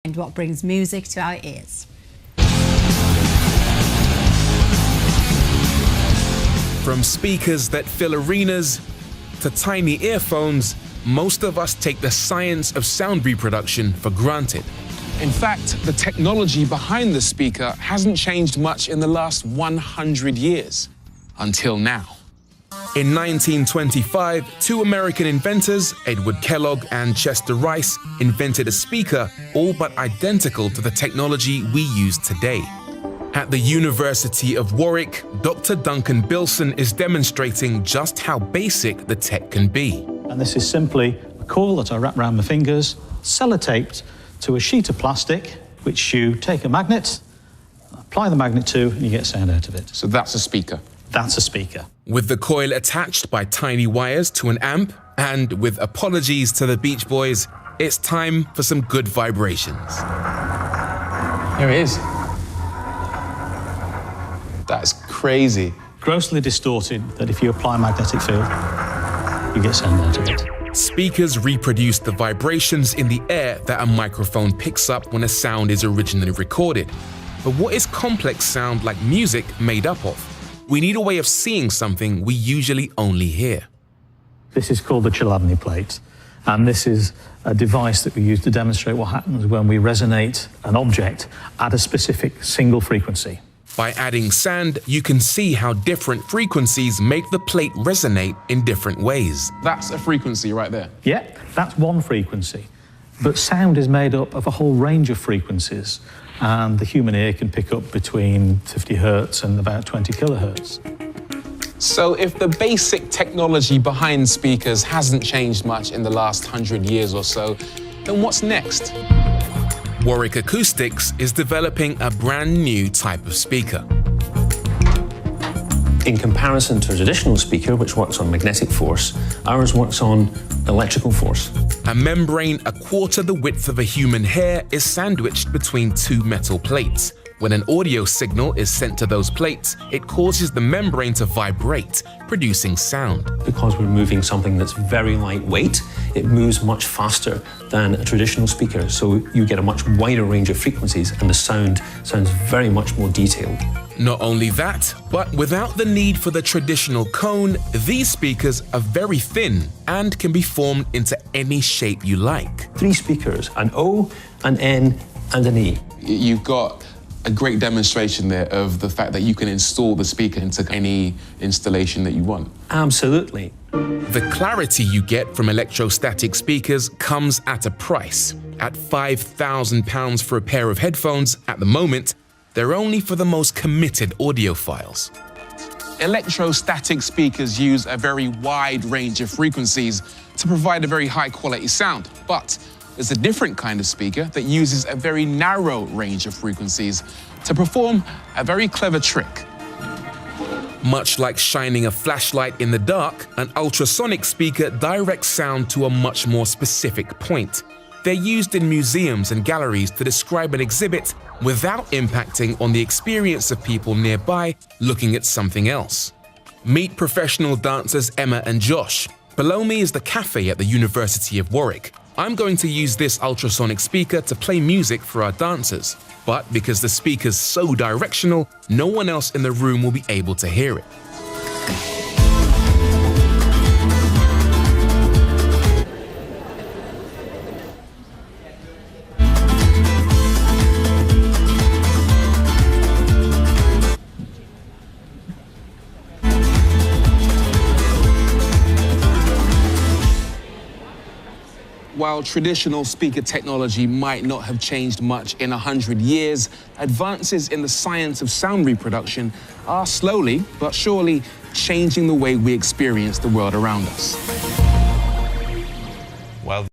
and what brings music to our ears. From speakers that fill arenas to tiny earphones, most of us take the science of sound reproduction for granted. In fact, the technology behind the speaker hasn't changed much in the last 100 years, until now. In 1925, two American inventors, Edward Kellogg and Chester Rice, invented a speaker all but identical to the technology we use today. At the University of Warwick, Dr. Duncan Billson is demonstrating just how basic the tech can be. And this is simply a coil that I wrap around my fingers, sellotaped to a sheet of plastic, which you take a magnet, apply the magnet to, and you get sound out of it. So that's a speaker? That's a speaker. With the coil attached by tiny wires to an amp, and with apologies to the Beach Boys, it's time for some good vibrations. Here it is. That's crazy. Grossly distorted, that if you apply a magnetic field, you get sound out of it. Speakers reproduce the vibrations in the air that a microphone picks up when a sound is originally recorded. But what is complex sound like music made up of? We need a way of seeing something we usually only hear. This is called the Chladni plate, and this is a device that we use to demonstrate what happens when we resonate an object at a specific single frequency. By adding sand, you can see how different frequencies make the plate resonate in different ways. That's a frequency right there. Yeah, that's one frequency. But sound is made up of a whole range of frequencies, and the human ear can pick up between 50 hertz and about 20 kilohertz. So if the basic technology behind speakers hasn't changed much in the last 100 years or so, then what's next? Warwick Acoustics is developing a brand new type of speaker. In comparison to a traditional speaker, which works on magnetic force, ours works on electrical force. A membrane a quarter the width of a human hair is sandwiched between two metal plates. When an audio signal is sent to those plates, it causes the membrane to vibrate, producing sound. Because we're moving something that's very lightweight, it moves much faster than a traditional speaker, so you get a much wider range of frequencies and the sound sounds very much more detailed. Not only that, but without the need for the traditional cone, these speakers are very thin and can be formed into any shape you like. 3 speakers, an O, an N, and an E. You've got a great demonstration there of the fact that you can install the speaker into any installation that you want. Absolutely. The clarity you get from electrostatic speakers comes at a price. At £5,000 for a pair of headphones, at the moment, they're only for the most committed audiophiles. Electrostatic speakers use a very wide range of frequencies to provide a very high quality sound, but there's a different kind of speaker that uses a very narrow range of frequencies to perform a very clever trick. Much like shining a flashlight in the dark, an ultrasonic speaker directs sound to a much more specific point. They're used in museums and galleries to describe an exhibit without impacting on the experience of people nearby looking at something else. Meet professional dancers Emma and Josh. Below me is the cafe at the University of Warwick. I'm going to use this ultrasonic speaker to play music for our dancers, but because the speaker's so directional, no one else in the room will be able to hear it. While traditional speaker technology might not have changed much in 100 years, advances in the science of sound reproduction are slowly but surely changing the way we experience the world around us.